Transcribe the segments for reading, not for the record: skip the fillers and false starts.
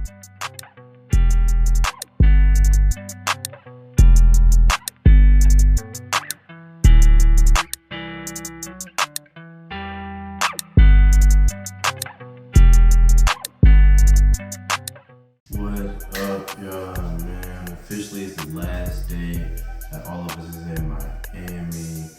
What up, y'all, man? Officially, it's the last day that all of us is in Miami.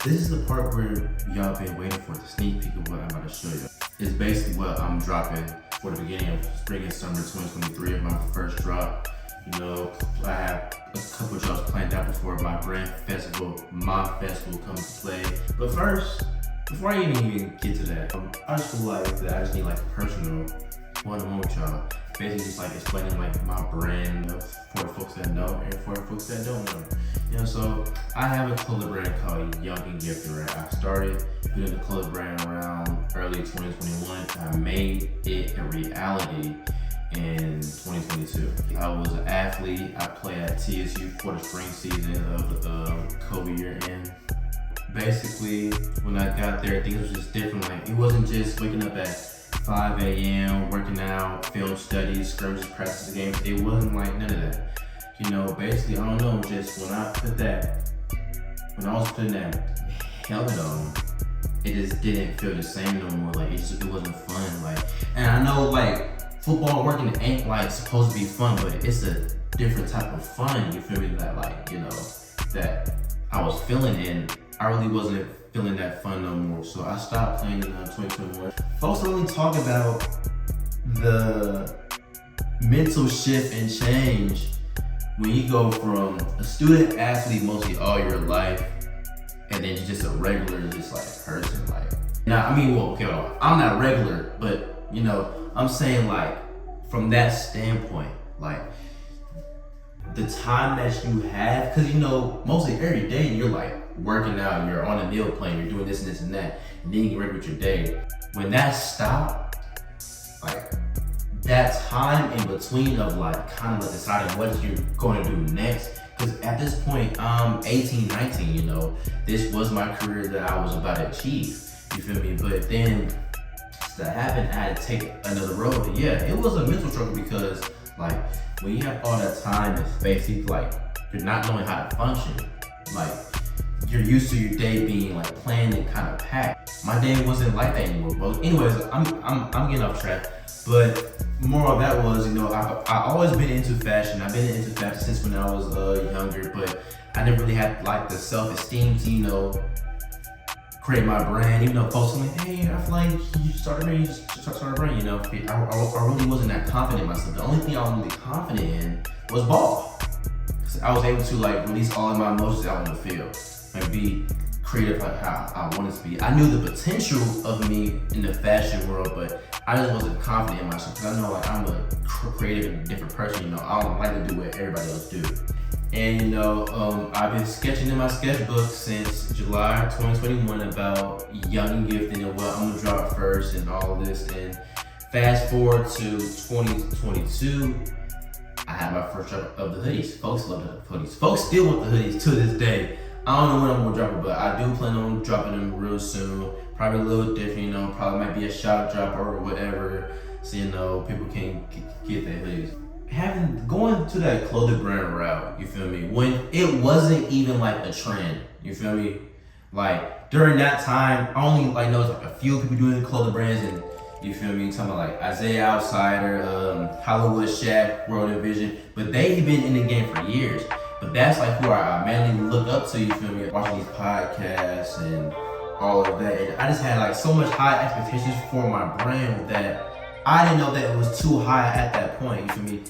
This is the part where y'all been waiting for, the sneak peek of what I'm about to show you. It's basically what I'm dropping for the beginning of spring and summer 2023 of my first drop. You know, I have a couple drops planned out before my brand festival, my festival comes to play. But first, before I even get to that, I just feel like that I just need like a personal one-on-one with y'all. Basically just like explaining like my brand for the folks that know and for the folks that don't know. You know, so I have a clothing brand called Young and Gifted, right? I started doing the clothing brand around early 2021. I made it a reality in 2022. I was an athlete. I played at TSU for the spring season of the COVID year. And basically, when I got there, things was just different. Like, it wasn't just waking up at 5 a.m., working out, film studies, scrimmages, practice games. It wasn't like none of that. You know, basically, I don't know, just when I was putting that helmet on, it just didn't feel the same no more. Like, it wasn't fun. Like, and I know, like, football working ain't like supposed to be fun, but it's a different type of fun, you feel me, that like, you know, that I was feeling, and I really wasn't feeling that fun no more. So I stopped playing in 2021. Folks only talk about the mental shift and change when you go from a student athlete mostly all your life, and then you're just a regular, just like person. Like, now, I mean, well, okay, hold on. I'm not regular, but you know, I'm saying like from that standpoint, like the time that you have, because you know, mostly every day you're like working out, you're on a meal plan, you're doing this and this and that, and then you get ready with your day. When that stopped, like that time in between of like kind of like deciding what you're going to do next, because at this point I'm 18, 19, you know, this was my career that I was about to achieve, you feel me? But then that happened, I had to take another road. And yeah, it was a mental struggle, because like when you have all that time and space, you like, you're not knowing how to function. Like, you're used to your day being like planned and kind of packed. My day wasn't like that anymore. But anyways, I'm getting off track. But more of that was, you know, I always been into fashion. I've been into fashion since when I was younger, but I never really had like the self-esteem to, you know, create my brand. Even though folks were like, hey, I feel like you start a brand, you just start a brand, you know. I really wasn't that confident in myself. The only thing I was really confident in was ball. Cause I was able to like release all of my emotions out on the field and be creative like how I wanted to be. I knew the potential of me in the fashion world, but I just wasn't confident in myself, because I know like I'm a creative and different person, you know. I don't like to do what everybody else do. And you know, I've been sketching in my sketchbook since July 2021 about Young and Gifted and what I'm gonna drop first and all of this. And fast forward to 2022, I had my first drop of the hoodies. Folks love the hoodies. Folks still want the hoodies to this day. I don't know when I'm gonna drop it, but I do plan on dropping them real soon. Probably a little different, you know, probably might be a shout drop or whatever, so you know, people can get their hoodies. Going to that clothing brand route, you feel me, when it wasn't even like a trend, you feel me? Like during that time, I only like noticed like a few people doing clothing brands, and you feel me, talking about like Isaiah Outsider, Hollywood Shaq, World Envision, but they've been in the game for years. But that's like who I mainly look up to, you feel me, watching these podcasts and all of that. And I just had like so much high expectations for my brand that I didn't know that it was too high at that point, you feel me?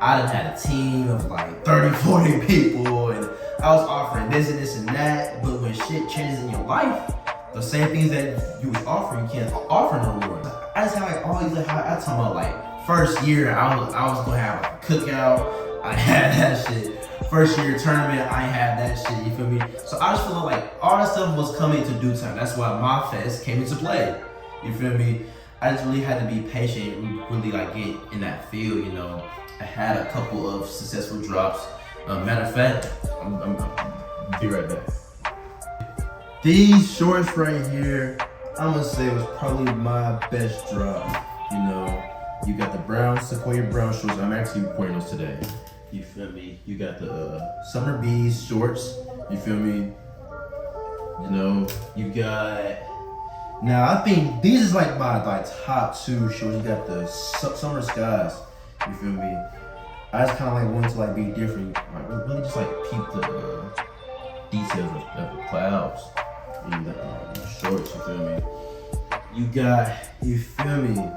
I done had a team of like 30, 40 people, and I was offering this and this and that, but when shit changes in your life, the same things that you was offering, you can't offer no more. I just had like all these like, I talking about like first year, I was gonna have like a cookout, I had that shit. First year tournament, I had that shit, you feel me? So I just feel like all that stuff was coming to due time. That's why my fest came into play, you feel me? I just really had to be patient and really like get in that field, you know. I had a couple of successful drops. Matter of fact, I'll be right back. These shorts right here, I'm gonna say was probably my best drop, you know. You got the brown Sequoia brown shorts. I'm actually wearing those today. You feel me? You got the Summer Bees shorts. You feel me? You know, you got. Now I think these is like my top two shorts. You got the Summer Skies. You feel me? I just kind of like wanted to like be different. Like really just like peep the details of the clouds in the shorts. You feel me? You feel me?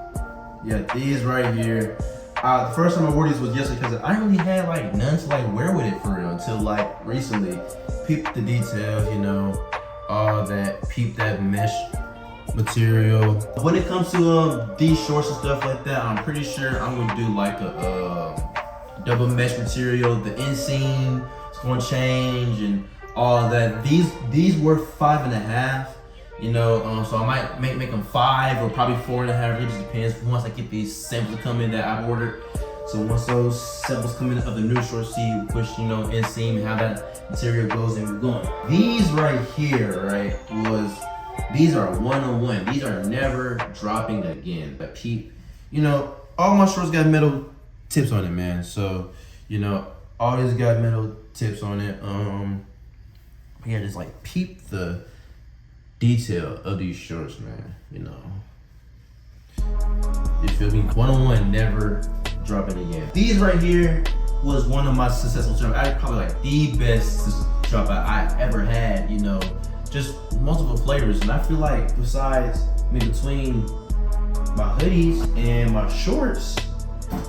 Yeah, these right here. The first time I wore these was yesterday because I really had like none to like wear with it for real until like recently. Peep the details, you know, all that. Peep that mesh material. When it comes to these shorts and stuff like that, I'm pretty sure I'm gonna do like a double mesh material. The inseam is gonna change and all that. These were 5.5. You know, so I might make them 5 or probably 4.5. It just depends once I get these samples come in that I've ordered. So once those samples come in of the new shorts, see which, you know, inseam and how that material goes and we're going. These right here, right, these are 101. These are never dropping again. But peep, you know, all my shorts got metal tips on it, man. So, you know, all these got metal tips on it. Yeah, just like peep the detail of these shorts, man. You know, you feel me? 101 never dropping again. These right here was one of my successful drops. I probably like the best drop I ever had. You know, just multiple flavors, and I feel like besides between my hoodies and my shorts, I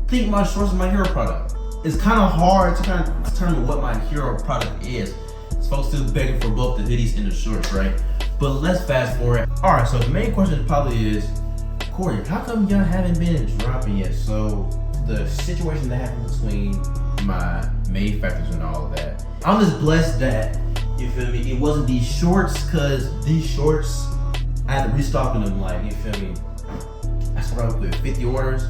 think my shorts are my hero product. It's kind of hard to kind of determine what my hero product is. Folks still begging for both the hoodies and the shorts, right? But let's fast forward. All right, so the main question probably is, Corey, how come y'all haven't been dropping yet? So the situation that happened between my manufacturers and all of that, I'm just blessed that, you feel me, it wasn't these shorts, because these shorts, I had to restock them, like, you feel me? I started with 50 orders,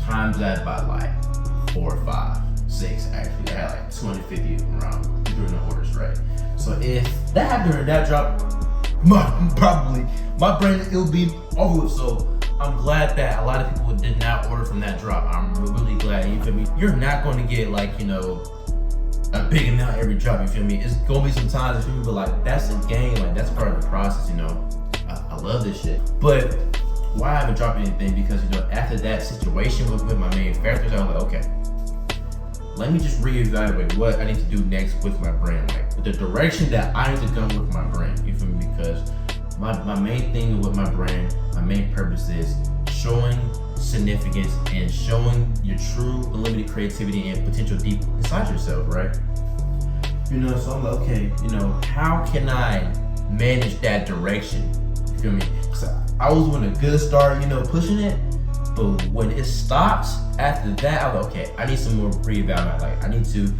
times that by like 4 or 5, 6 actually. I had like 250 around during the orders, right? So if that happened during that drop, my brain, it'll be over with. So I'm glad that a lot of people did not order from that drop. I'm really glad. You feel me? You're not going to get like, you know, a big amount every drop. You feel me? It's gonna be some times, you feel me? But like that's a game. Like that's part of the process. You know, I love this shit. But why I haven't dropped anything? Because, you know, after that situation with my manufacturers, I was like, okay, let me just reevaluate what I need to do next with my brand, like with the direction that I need to go with my brand. You feel me? Because my main thing with my brand, my main purpose is showing significance and showing your true unlimited creativity and potential deep inside yourself, right? You know, so I'm like, okay, you know, how can I manage that direction? You feel me? Because I was on a good start, you know, pushing it. But when it stops, after that, I was like, okay, I need some more reevaluation. Like, I need to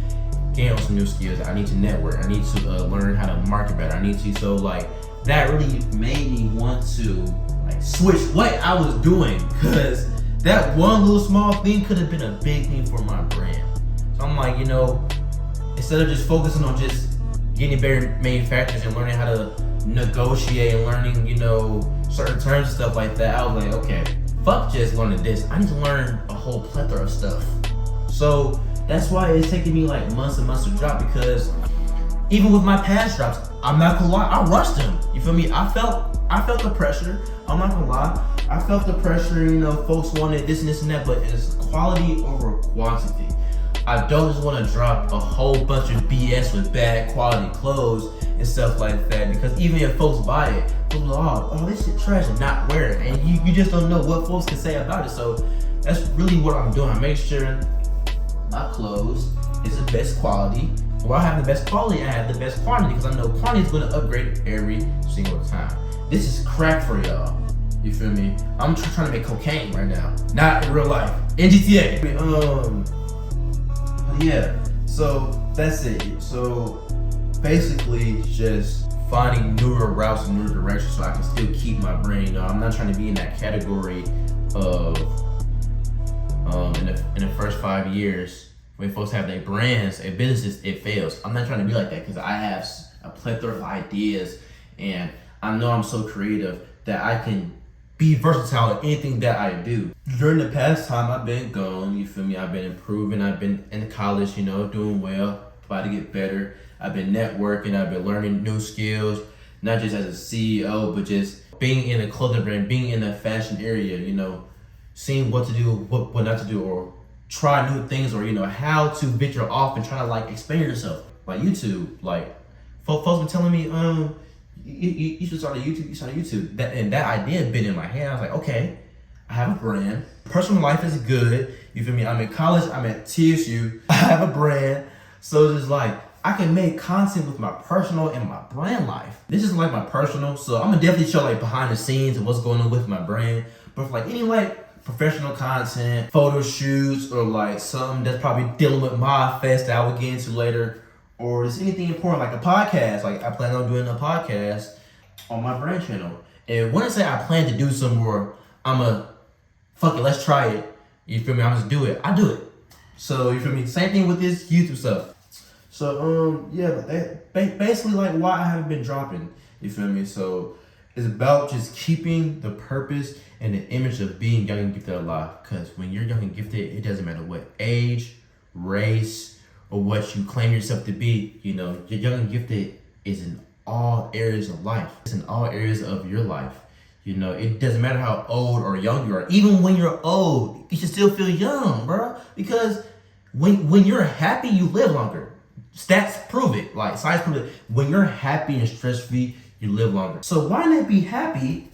gain on some new skills. I need to network. I need to learn how to market better. I need to, so like, that really made me want to like switch what I was doing, because that one little small thing could have been a big thing for my brand. So I'm like, you know, instead of just focusing on just getting better manufacturers and learning how to negotiate and learning, you know, certain terms and stuff like that, I was like, okay, fuck just learning this. I need to learn a whole plethora of stuff. So that's why it's taking me like months and months to drop, because even with my past drops, I'm not gonna lie, I rushed them. You feel me? I felt the pressure. I'm not gonna lie. I felt the pressure, you know, folks wanted this and this and that, but it's quality over quantity. I don't just want to drop a whole bunch of BS with bad quality clothes and stuff like that, because even if folks buy it, folks are like, oh, this shit trash and not wear it. And you just don't know what folks can say about it. So that's really what I'm doing. I make sure my clothes is the best quality. While I have the best quality, I have the best quantity, because I know quantity is going to upgrade every single time. This is crack for y'all. You feel me? I'm trying to make cocaine right now, not in real life. In GTA. Yeah. So that's it. So basically, just finding newer routes and newer directions so I can still keep my brain. You know, I'm not trying to be in that category of in the first 5 years when folks have their brands and businesses, it fails. I'm not trying to be like that, because I have a plethora of ideas, and I know I'm so creative that I can be versatile in anything that I do. During the past time I've been gone, you feel me? I've been improving. I've been in college, you know, doing well, about to get better. I've been networking. I've been learning new skills, not just as a CEO, but just being in a clothing brand, being in a fashion area, you know, seeing what to do, what not to do, or try new things, or, you know, how to venture off and try to like expand yourself. Like YouTube, like folks been telling me, you should start a YouTube. You start a YouTube. That idea had been in my head. I was like, okay, I have a brand. Personal life is good. You feel me? I'm in college. I'm at TSU. I have a brand. So it's just like I can make content with my personal and my brand life. This is like my personal. So I'm gonna definitely show like behind the scenes and what's going on with my brand. But for like any like professional content, photo shoots, or like something that's probably dealing with my fest that I will get into later, or is anything important like a podcast. Like I plan on doing a podcast on my brand channel. And when I say I plan to do some more, I'm a fuck it, let's try it. You feel me? I'm just do it. I do it. So you feel me? Same thing with this YouTube stuff. So yeah, that basically like why I haven't been dropping. You feel me? So it's about just keeping the purpose and the image of being young and gifted alive. Because when you're young and gifted, it doesn't matter what age, race, or what you claim yourself to be. You know, you're young and gifted is in all areas of life. It's in all areas of your life. You know, it doesn't matter how old or young you are. Even when you're old, you should still feel young, bro. Because when you're happy, you live longer. Stats prove it. Like science prove it. When you're happy and stress-free, you live longer. So why not be happy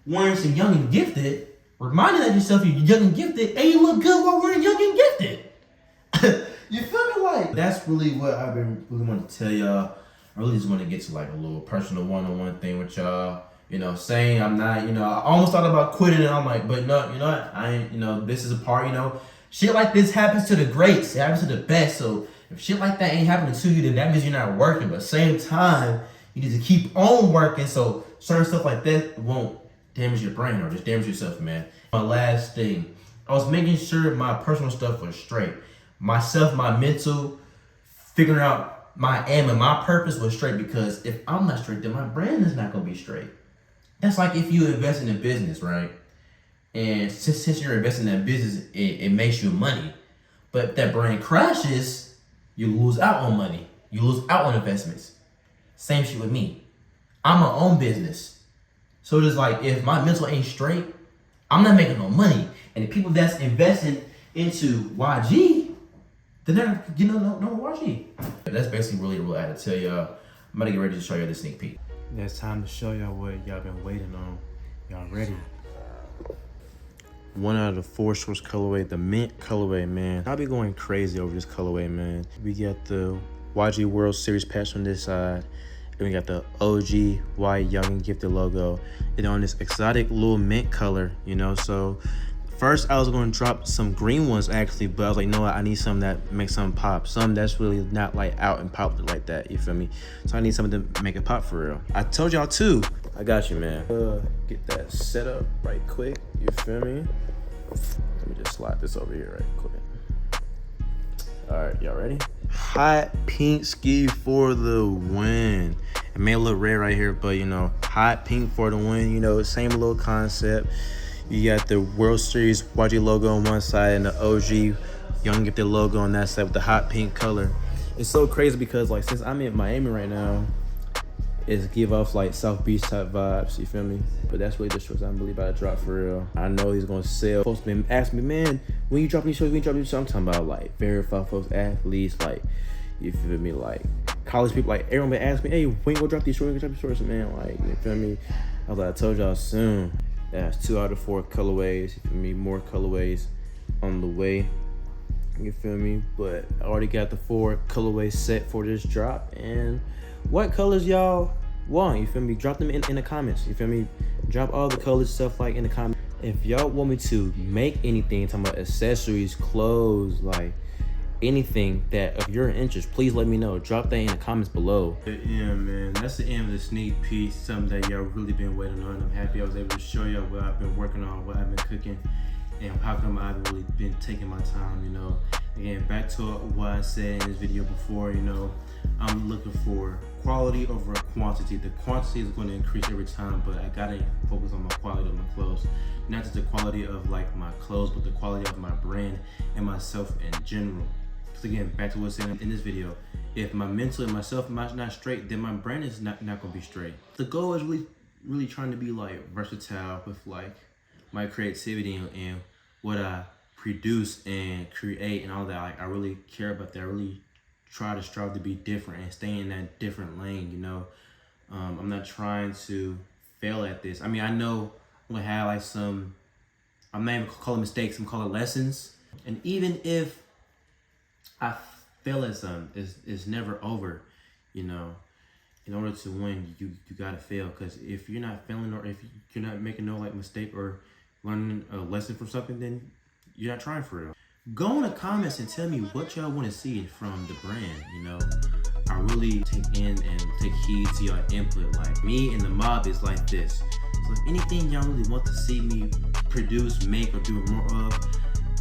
wearing some young and gifted, reminding that yourself you're young and gifted, and you look good while wearing young and gifted? You feel me? Like that's really what I've been really wanting to tell y'all. I really just want to get to like a little personal one-on-one thing with y'all. You know, saying I'm not, you know, I almost thought about quitting, and I'm like, but no, you know what? I ain't, you know, this is a part, you know, shit like this happens to the greats. It happens to the best. So if shit like that ain't happening to you, then that means you're not working. But at the same time, you need to keep on working so certain stuff like that won't damage your brain or just damage yourself, man. My last thing, I was making sure my personal stuff was straight. Myself, my mental, figuring out my aim and my purpose was straight, because if I'm not straight, then my brand is not gonna be straight. That's like if you invest in a business, right? And since you're investing in that business, it makes you money. But if that brand crashes, you lose out on money. You lose out on investments. Same shit with me. I'm my own business. So it's like if my mental ain't straight, I'm not making no money. And the people that's investing into YG, they're never getting no YG. That's basically really what I had to tell y'all. I'm about to get ready to show y'all the sneak peek. It's time to show y'all what y'all been waiting on. Y'all ready? 1 out of the 4 source colorway, the mint colorway, man. I'll be going crazy over this colorway, man. We got the YG World Series patch on this side, and we got the OG white Young and Gifted logo, and on this exotic little mint color, you know. So first I was going to drop some green ones actually, but I was like, no, I need something that makes something pop, something that's really not like out and popular like that, you feel me? So I need something to make it pop for real. I told y'all too. I got you, man. Get that set up right quick, you feel me? Let me just slide this over here right quick. All right, y'all ready? Hot pink ski for the win. It may look red right here, but you know, hot pink for the win. You know, same little concept. You got the World Series YG logo on one side and the OG Young Gifted logo on that side with the hot pink color. It's so crazy because like since I'm in Miami right now, it's give off like South Beach type vibes, you feel me? But that's really the shorts I'm really about to drop for real. I know he's gonna sell. Folks been asking me, man, when you dropping these shorts, when you dropping these shorts? I'm talking about like verified folks, athletes, like, you feel me? Like college people, like everyone been asking me, hey, when you gonna drop these shorts? When you gonna drop these shorts, man? Like, you feel me? I was like, I told y'all soon. That's 2 out of 4 colorways, you feel me? More colorways on the way, you feel me? But I already got the 4 colorways set for this drop. And what colors y'all want, you feel me? Drop them in the comments, you feel me? Drop all the colors, stuff like in the comments. If y'all want me to make anything, talking about accessories, clothes, like anything that of your interest, please let me know. Drop that in the comments below. Yeah, man, that's the end of the sneak peek, something that y'all really been waiting on. I'm happy I was able to show y'all what I've been working on, what I've been cooking, and how come I've really been taking my time, you know. Again, back to what I said in this video before, you know, I'm looking for quality over quantity. The quantity is going to increase every time, but I gotta focus on my quality of my clothes. Not just the quality of like my clothes, but the quality of my brand and myself in general. Because again, back to what I was saying in this video, if my mental and myself is not straight, then my brand is not gonna be straight. The goal is really trying to be like versatile with like my creativity and what I produce and create and all that. Like I really care about that. I really try to strive to be different and stay in that different lane, you know. I'm not trying to fail at this. I mean, I know I'm gonna have like some, I'm not even calling mistakes, I'm calling lessons. And even if I fail at something, it's never over, you know. In order to win, you gotta fail. Because if you're not failing, or if you're not making no like mistake or learning a lesson from something, then you're not trying for real. Go in the comments and tell me what y'all want to see from the brand, you know. I really take in and take heed to your input. Like me and the mob is like this. So if anything y'all really want to see me produce, make, or do more of,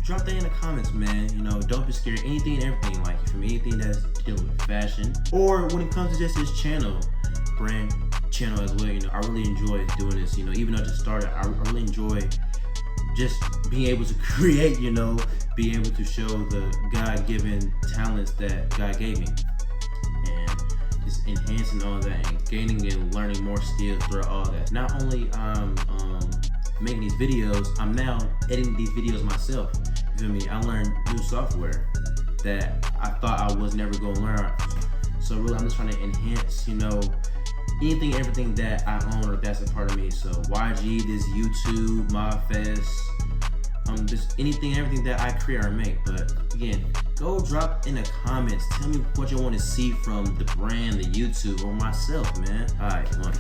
drop that in the comments, man. You know, don't be scared. Anything and everything, like from anything that's dealing with fashion, or when it comes to just this channel, brand channel as well. You know, I really enjoy doing this. You know, even though I just started, I really enjoy just being able to create. You know, being able to show the God-given talents that God gave me, and just enhancing all that and gaining and learning more skills throughout all that. Not only making these videos, I'm now editing these videos myself. You feel me? I learned new software that I thought I was never gonna learn. So really, I'm just trying to enhance, you know, anything, everything that I own or that's a part of me. So YG, this YouTube, ModFest, just anything, everything that I create or make. But again, go drop in the comments. Tell me what you want to see from the brand, the YouTube, or myself, man. All right, one.